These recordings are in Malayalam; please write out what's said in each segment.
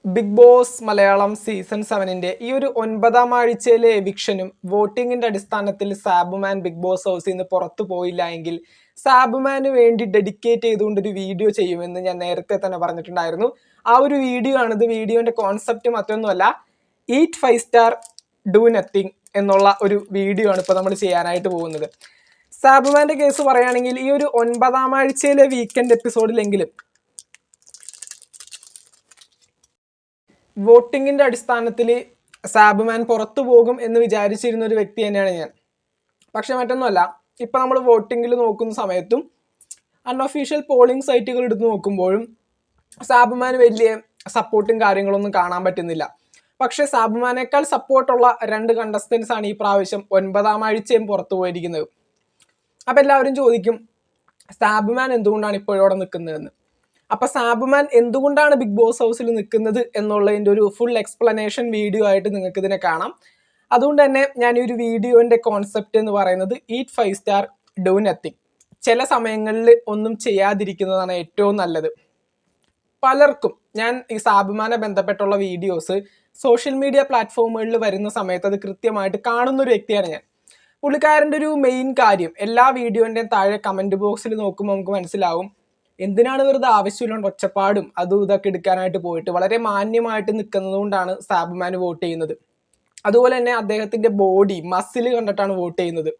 ബിഗ് ബോസ് മലയാളം സീസൺ 7-ന്റെ ഈ ഒരു 9ാം ആഴ്ചയിലെ എവിക്ഷനും വോട്ടിങ്ങിന്റെ അടിസ്ഥാനത്തിൽ സാബുമാൻ ബിഗ് ബോസ് ഹൗസിൽ നിന്ന് പുറത്തു പോയില്ല എങ്കിൽ സാബുമാന് വേണ്ടി ഡെഡിക്കേറ്റ് ചെയ്തുകൊണ്ട് ഒരു വീഡിയോ ചെയ്യുമെന്ന് ഞാൻ നേരത്തെ തന്നെ പറഞ്ഞിട്ടുണ്ടായിരുന്നു. ആ ഒരു വീഡിയോ ആണിത്. വീഡിയോന്റെ കോൺസെപ്റ്റ് മറ്റൊന്നുമല്ല, ഈറ്റ് 5 സ്റ്റാർ ഡു നത്തിങ് എന്നുള്ള ഒരു വീഡിയോ ആണ് ഇപ്പോൾ നമ്മൾ ചെയ്യാനായിട്ട് പോകുന്നത്. സാബുമാന്റെ കേസ് പറയുകയാണെങ്കിൽ ഈ ഒരു 9ാം ആഴ്ചയിലെ വീക്കെൻഡ് എപ്പിസോഡിലെങ്കിലും വോട്ടിങ്ങിന്റെ അടിസ്ഥാനത്തിൽ സാബുമാൻ പുറത്തു പോകും എന്ന് വിചാരിച്ചിരുന്ന ഒരു വ്യക്തി തന്നെയാണ് ഞാൻ. പക്ഷെ മറ്റൊന്നുമല്ല, ഇപ്പം നമ്മൾ വോട്ടിങ്ങിൽ നോക്കുന്ന സമയത്തും അൺഒഫീഷ്യൽ പോളിംഗ് സൈറ്റുകൾ എടുത്ത് നോക്കുമ്പോഴും സാബുമാൻ വലിയ സപ്പോർട്ടും കാര്യങ്ങളൊന്നും കാണാൻ പറ്റുന്നില്ല. പക്ഷേ സാബുമാനേക്കാൾ സപ്പോർട്ടുള്ള 2 കണ്ടസ്റ്റൻസ് ആണ് ഈ പ്രാവശ്യം 9ാം ആഴ്ചയും പുറത്തു പോയിരിക്കുന്നത്. അപ്പം എല്ലാവരും ചോദിക്കും, സാബുമാൻ എന്തുകൊണ്ടാണ് ഇപ്പോഴും അവിടെ നിൽക്കുന്നതെന്ന്. അപ്പൊ സാബുമാൻ എന്തുകൊണ്ടാണ് ബിഗ് ബോസ് ഹൗസിൽ നിൽക്കുന്നത് എന്നുള്ളതിൻ്റെ ഒരു ഫുൾ എക്സ്പ്ലനേഷൻ വീഡിയോ ആയിട്ട് നിങ്ങൾക്ക് ഇതിനെ കാണാം. അതുകൊണ്ട് തന്നെ ഞാൻ ഈ ഒരു വീഡിയോന്റെ കോൺസെപ്റ്റ് എന്ന് പറയുന്നത് ഈറ്റ് 5 സ്റ്റാർ ഡു നത്തിങ്. ചില സമയങ്ങളിൽ ഒന്നും ചെയ്യാതിരിക്കുന്നതാണ് ഏറ്റവും നല്ലത്. പലർക്കും ഞാൻ ഈ സാബുമാനെ ബന്ധപ്പെട്ടുള്ള വീഡിയോസ് സോഷ്യൽ മീഡിയ പ്ലാറ്റ്ഫോമുകളിൽ വരുന്ന സമയത്ത് അത് കൃത്യമായിട്ട് കാണുന്ന ഒരു വ്യക്തിയാണ് ഞാൻ. പുള്ളിക്കാരൻ്റെ ഒരു മെയിൻ കാര്യം, എല്ലാ വീഡിയോൻ്റെയും താഴെ കമൻറ്റ് ബോക്സിൽ നോക്കുമ്പോൾ നമുക്ക് മനസ്സിലാവും എന്തിനാണ് വെറുതെ ആവശ്യമില്ലാണ്ട് ഒച്ചപ്പാടും അതും ഇതൊക്കെ എടുക്കാനായിട്ട് പോയിട്ട് വളരെ മാന്യമായിട്ട് നിൽക്കുന്നത് കൊണ്ടാണ് സാബുമാൻ വോട്ട് ചെയ്യുന്നത്. അതുപോലെ തന്നെ അദ്ദേഹത്തിൻ്റെ ബോഡി മസിൽ കണ്ടിട്ടാണ് വോട്ട് ചെയ്യുന്നത്,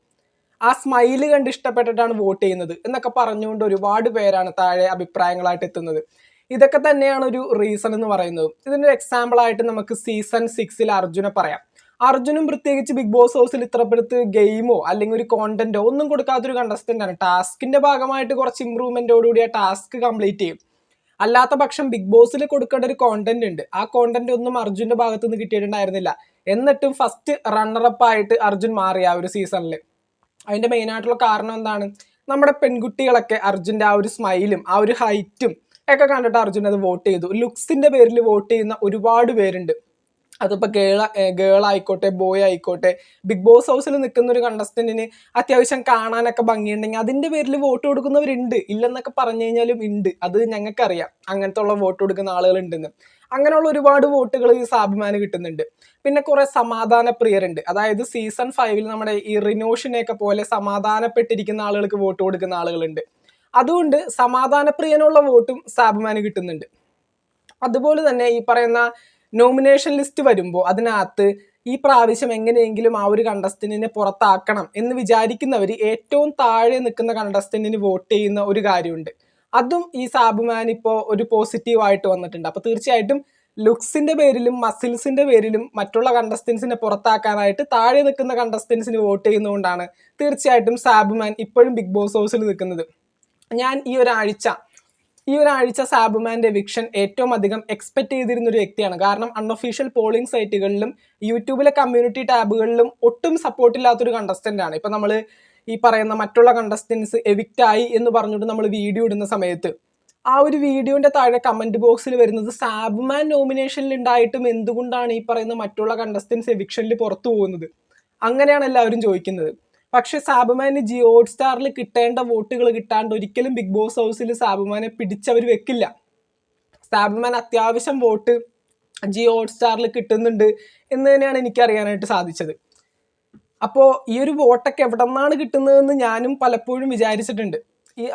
ആ സ്മൈല് കണ്ട് ഇഷ്ടപ്പെട്ടിട്ടാണ് വോട്ട് ചെയ്യുന്നത് എന്നൊക്കെ പറഞ്ഞുകൊണ്ട് ഒരുപാട് പേരാണ് താഴെ അഭിപ്രായങ്ങളായിട്ട് എത്തുന്നത്. ഇതൊക്കെ തന്നെയാണ് ഒരു റീസൺ എന്ന് പറയുന്നത്. ഇതിൻ്റെ ഒരു എക്സാമ്പിളായിട്ട് നമുക്ക് സീസൺ 6 അർജുനെ പറയാം. അർജുനും പ്രത്യേകിച്ച് ബിഗ് ബോസ് ഹൗസിൽ ഇത്രപ്പെടുത്ത് ഗെയിമോ അല്ലെങ്കിൽ ഒരു കോണ്ടന്റോ ഒന്നും കൊടുക്കാത്തൊരു കണ്ടസ്റ്റന്റ് ആണ്. ടാസ്കിന്റെ ഭാഗമായിട്ട് കുറച്ച് ഇമ്പ്രൂവ്മെന്റോടുകൂടി ആ ടാസ്ക് കംപ്ലീറ്റ് ചെയ്യും. അല്ലാത്ത പക്ഷം ബിഗ് ബോസിൽ കൊടുക്കേണ്ട ഒരു കോണ്ടന്റ് ഉണ്ട്, ആ കോണ്ടന്റ് ഒന്നും അർജുന്റെ ഭാഗത്തു നിന്ന് കിട്ടിയിട്ടുണ്ടായിരുന്നില്ല. എന്നിട്ടും ഫസ്റ്റ് റണ്ണറപ്പ് ആയിട്ട് അർജുൻ മാറി ആ ഒരു സീസണിൽ. അതിന്റെ മെയിൻ ആയിട്ടുള്ള കാരണം എന്താണ്? നമ്മുടെ പെൺകുട്ടികളൊക്കെ അർജുന്റെ ആ ഒരു സ്മൈലും ആ ഒരു ഹൈറ്റും ഒക്കെ കണ്ടിട്ട് അർജുൻ അത് വോട്ട് ചെയ്തു. ലുക്സിന്റെ പേരിൽ വോട്ട് ചെയ്യുന്ന ഒരുപാട് പേരുണ്ട്. അതിപ്പോൾ ഗേൾ ആയിക്കോട്ടെ ബോയ് ആയിക്കോട്ടെ, ബിഗ് ബോസ് ഹൗസിൽ നിൽക്കുന്ന ഒരു കണ്ടസ്റ്റന്റിന് അത്യാവശ്യം കാണാനൊക്കെ ഭംഗിയുണ്ടെങ്കിൽ അതിന്റെ പേരിൽ വോട്ട് കൊടുക്കുന്നവരുണ്ട്. ഇല്ലെന്നൊക്കെ പറഞ്ഞു കഴിഞ്ഞാലും ഉണ്ട്, അത് ഞങ്ങൾക്കറിയാം. അങ്ങനത്തെ ഉള്ള വോട്ട് കൊടുക്കുന്ന ആളുകളുണ്ടെന്ന്. അങ്ങനെയുള്ള ഒരുപാട് വോട്ടുകൾ ഈ സാബുമാന് കിട്ടുന്നുണ്ട്. പിന്നെ കുറെ സമാധാന പ്രിയരുണ്ട്. അതായത് സീസൺ 5 നമ്മുടെ ഈ റിനോഷിനെയൊക്കെ പോലെ സമാധാനപ്പെട്ടിരിക്കുന്ന ആളുകൾക്ക് വോട്ട് കൊടുക്കുന്ന ആളുകളുണ്ട്. അതുകൊണ്ട് സമാധാനപ്രിയനുള്ള വോട്ടും സാബുമാന് കിട്ടുന്നുണ്ട്. അതുപോലെ തന്നെ ഈ പറയുന്ന നോമിനേഷൻ ലിസ്റ്റ് വരുമ്പോൾ അതിനകത്ത് ഈ പ്രാവശ്യം എങ്ങനെയെങ്കിലും ആ ഒരു കണ്ടസ്റ്റന്റിനെ പുറത്താക്കണം എന്ന് വിചാരിക്കുന്നവർ ഏറ്റവും താഴെ നിൽക്കുന്ന കണ്ടസ്റ്റന്റിന് വോട്ട് ചെയ്യുന്ന ഒരു കാര്യമുണ്ട്. അതും ഈ സാബുമാൻ ഇപ്പോൾ ഒരു പോസിറ്റീവായിട്ട് വന്നിട്ടുണ്ട്. അപ്പോൾ തീർച്ചയായിട്ടും ലുക്സിന്റെ പേരിലും മസിൽസിന്റെ പേരിലും മറ്റുള്ള കണ്ടസ്റ്റൻസിനെ പുറത്താക്കാനായിട്ട് താഴെ നിൽക്കുന്ന കണ്ടസ്റ്റൻസിന് വോട്ട് ചെയ്യുന്നതുകൊണ്ടാണ് തീർച്ചയായിട്ടും സാബുമാൻ ഇപ്പോഴും ബിഗ് ബോസ് ഹൗസിൽ നിൽക്കുന്നത്. ഞാൻ ഈ ഒരാഴ്ച സാബുമാൻ്റെ എവിക്ഷൻ ഏറ്റവും അധികം എക്സ്പെക്ട് ചെയ്തിരുന്ന ഒരു വ്യക്തിയാണ്. കാരണം അൺഒഫീഷ്യൽ പോളിംഗ് സൈറ്റുകളിലും യൂട്യൂബിലെ കമ്മ്യൂണിറ്റി ടാബുകളിലും ഒട്ടും സപ്പോർട്ടില്ലാത്തൊരു കണ്ടസ്റ്റൻ്റ് ആണ്. ഇപ്പം നമ്മൾ ഈ പറയുന്ന മറ്റുള്ള കണ്ടസ്റ്റൻസ് എവിക്റ്റ് ആയി എന്ന് പറഞ്ഞിട്ട് നമ്മൾ വീഡിയോ ഇടുന്ന സമയത്ത് ആ ഒരു വീഡിയോൻ്റെ താഴെ കമൻറ്റ് ബോക്സിൽ വരുന്നത് സാബുമാൻ നോമിനേഷനിൽ ഉണ്ടായിട്ടും എന്തുകൊണ്ടാണ് ഈ പറയുന്ന മറ്റുള്ള കണ്ടസ്റ്റൻസ് എവിക്ഷനിൽ പുറത്തു പോകുന്നത്, അങ്ങനെയാണ് എല്ലാവരും ചോദിക്കുന്നത്. പക്ഷെ സാബുമാന് ജിയോ ഹോട്ട്സ്റ്റാറിൽ കിട്ടേണ്ട വോട്ടുകൾ കിട്ടാണ്ട് ഒരിക്കലും ബിഗ് ബോസ് ഹൗസിൽ സാബുമാനെ പിടിച്ചവർ വെക്കില്ല. സാബുമാൻ അത്യാവശ്യം വോട്ട് ജിയോ ഹോട്ട്സ്റ്റാറിൽ കിട്ടുന്നുണ്ട് എന്ന് തന്നെയാണ് എനിക്കറിയാനായിട്ട് സാധിച്ചത്. അപ്പോൾ ഈ ഒരു വോട്ടൊക്കെ എവിടെ നിന്നാണ് കിട്ടുന്നതെന്ന് ഞാനും പലപ്പോഴും വിചാരിച്ചിട്ടുണ്ട്.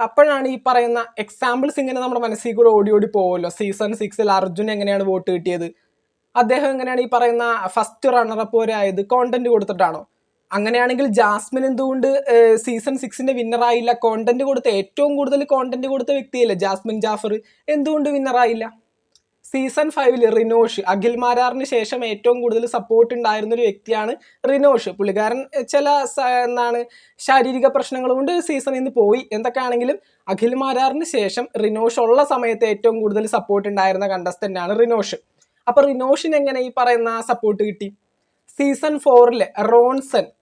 അപ്പോഴാണ് ഈ പറയുന്ന എക്സാമ്പിൾസ് ഇങ്ങനെ നമ്മുടെ മനസ്സിൽ കൂടെ ഓടി പോകുമല്ലോ. സീസൺ 6 അർജുൻ എങ്ങനെയാണ് വോട്ട് കിട്ടിയത്, അദ്ദേഹം എങ്ങനെയാണ് ഈ പറയുന്ന ഫസ്റ്റ് റണ്ണറപ്പ് വരെ ആയത്, കോണ്ടന്റ് കൊടുത്തിട്ടാണോ? അങ്ങനെയാണെങ്കിൽ ജാസ്മിൻ എന്തുകൊണ്ട് സീസൺ 6 വിന്നറായില്ല? കോണ്ടന്റ് കൊടുത്ത ഏറ്റവും കൂടുതൽ കോണ്ടന്റ് കൊടുത്ത വ്യക്തിയല്ലേ ജാസ്മിൻ ജാഫർ, എന്തുകൊണ്ട് വിന്നറായില്ല? സീസൺ 5 റിനോഷ്, അഖിൽ മാരാറിന് ശേഷം ഏറ്റവും കൂടുതൽ സപ്പോർട്ട് ഉണ്ടായിരുന്ന ഒരു വ്യക്തിയാണ് റിനോഷ്. പുള്ളിക്കാരൻ ചില ശാരീരിക പ്രശ്നങ്ങൾ കൊണ്ട് സീസണിൽ നിന്ന് പോയി. എന്തൊക്കെയാണെങ്കിലും അഖിൽ മാരാറിന് ശേഷം റിനോഷ് ഉള്ള സമയത്ത് ഏറ്റവും കൂടുതൽ സപ്പോർട്ട് ഉണ്ടായിരുന്ന കണ്ടസ്റ്റന്റ് ആണ് റിനോഷ്. അപ്പൊ റിനോഷിന് എങ്ങനെ ഈ പറയുന്ന സപ്പോർട്ട് കിട്ടി? സീസൺ 4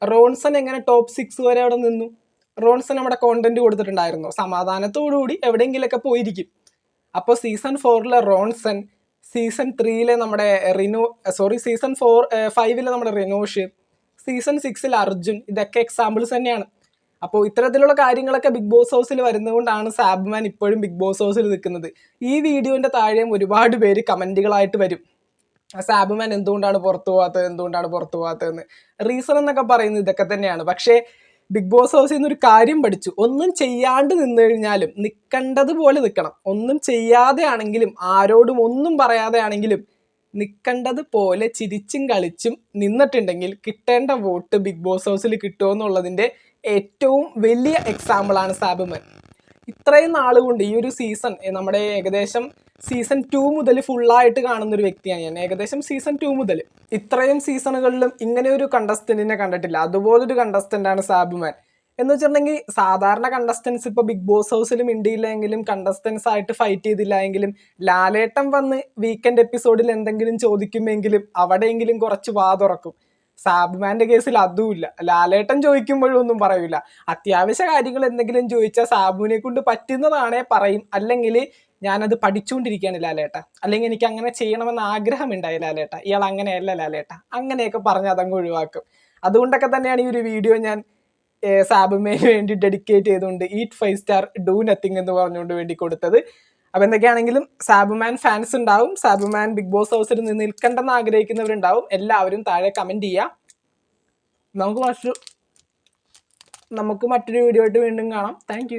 റോൺസൺ എങ്ങനെ ടോപ്പ് 6 വരെ അവിടെ നിന്നു? റോൺസൺ നമ്മുടെ കോണ്ടന്റ് കൊടുത്തിട്ടുണ്ടായിരുന്നു, സമാധാനത്തോടുകൂടി എവിടെയെങ്കിലൊക്കെ പോയിരിക്കും. അപ്പോൾ സീസൺ 4 റോൺസൺ, സീസൺ 3 നമ്മുടെ സീസൺ 5 നമ്മുടെ റിനോഷ്, സീസൺ 6 അർജുൻ, ഇതൊക്കെ എക്സാമ്പിൾസ് തന്നെയാണ്. അപ്പോൾ ഇത്തരത്തിലുള്ള കാര്യങ്ങളൊക്കെ ബിഗ് ബോസ് ഹൗസിൽ വരുന്നതുകൊണ്ടാണ് സാബുമാൻ ഇപ്പോഴും ബിഗ് ബോസ് ഹൗസിൽ നിൽക്കുന്നത്. ഈ വീഡിയോന്റെ താഴെയും ഒരുപാട് പേര് കമന്റുകളായിട്ട് വരും, സാബുമാൻ എന്തുകൊണ്ടാണ് പുറത്തു പോകാത്തതെന്ന്. റീസൺ എന്നൊക്കെ പറയുന്നത് ഇതൊക്കെ തന്നെയാണ്. പക്ഷേ ബിഗ് ബോസ് ഹൗസിൽ നിന്ന് ഒരു കാര്യം പഠിച്ചു. ഒന്നും ചെയ്യാണ്ട് നിന്ന് കഴിഞ്ഞാലും നിൽക്കേണ്ടതുപോലെ നിൽക്കണം. ഒന്നും ചെയ്യാതെ ആണെങ്കിലും ആരോടും ഒന്നും പറയാതെ ആണെങ്കിലും നിൽക്കേണ്ടതുപോലെ ചിരിച്ചും കളിച്ചും നിന്നിട്ടുണ്ടെങ്കിൽ കിട്ടേണ്ട വോട്ട് ബിഗ് ബോസ് ഹൗസിൽ കിട്ടുമെന്നുള്ളതിൻ്റെ ഏറ്റവും വലിയ എക്സാമ്പിളാണ് സാബുമാൻ. ഇത്രയും നാളുകൊണ്ട് ഈ ഒരു സീസൺ നമ്മുടെ ഏകദേശം സീസൺ 2 മുതൽ ഫുള്ളായിട്ട് കാണുന്ന ഒരു വ്യക്തിയാണ് ഞാൻ. ഏകദേശം സീസൺ 2 മുതൽ ഇത്രയും സീസണുകളിലും ഇങ്ങനെ ഒരു കണ്ടസ്റ്റന്റിനെ കണ്ടിട്ടില്ല. അതുപോലൊരു കണ്ടസ്റ്റന്റാണ് സാബുമാൻ. എന്ന് വെച്ചിട്ടുണ്ടെങ്കിൽ സാധാരണ കണ്ടസ്റ്റൻസ് ഇപ്പോൾ ബിഗ് ബോസ് ഹൗസിൽ മിണ്ടിയില്ലെങ്കിലും കണ്ടസ്റ്റൻസ് ആയിട്ട് ഫൈറ്റ് ചെയ്തില്ല എങ്കിലും ലാലേട്ടൻ വന്ന് വീക്കെൻഡ് എപ്പിസോഡിൽ എന്തെങ്കിലും ചോദിക്കുമെങ്കിലും അവിടെയെങ്കിലും കുറച്ച് വാതുറക്കും. സാബുമാന്റെ കേസിൽ അതുമില്ല. ലാലേട്ടൻ ചോദിക്കുമ്പോഴും ഒന്നും പറയൂല. അത്യാവശ്യ കാര്യങ്ങൾ എന്തെങ്കിലും ചോദിച്ചാൽ സാബുവിനെ കൊണ്ട് പറ്റുന്നതാണേ പറയും, അല്ലെങ്കിൽ ഞാനത് പഠിച്ചുകൊണ്ടിരിക്കുകയാണ് ലാലേട്ട, അല്ലെങ്കിൽ എനിക്ക് അങ്ങനെ ചെയ്യണമെന്ന് ആഗ്രഹമുണ്ടായി ലാലേട്ട, ഇയാൾ അങ്ങനെയല്ല ലാലേട്ട, അങ്ങനെയൊക്കെ പറഞ്ഞ് അതങ്ങ് ഒഴിവാക്കും. അതുകൊണ്ടൊക്കെ തന്നെയാണ് ഈ ഒരു വീഡിയോ ഞാൻ സാബുമേന് വേണ്ടി ഡെഡിക്കേറ്റ് ചെയ്തുകൊണ്ട് ഈറ്റ് 5 സ്റ്റാർ ഡു നത്തിങ് എന്ന് പറഞ്ഞുകൊണ്ട് വേണ്ടി കൊടുത്തത്. അപ്പം എന്തൊക്കെയാണെങ്കിലും സാബുമാൻ ഫാൻസ് ഉണ്ടാവും, സാബുമാൻ ബിഗ് ബോസ് ഹൗസിൽ നിന്ന് നിൽക്കണ്ടെന്ന് ആഗ്രഹിക്കുന്നവരുണ്ടാവും. എല്ലാവരും താഴെ കമൻറ്റ് ചെയ്യുക. നമുക്ക് മറ്റൊരു വീഡിയോ ആയിട്ട് വീണ്ടും കാണാം. താങ്ക്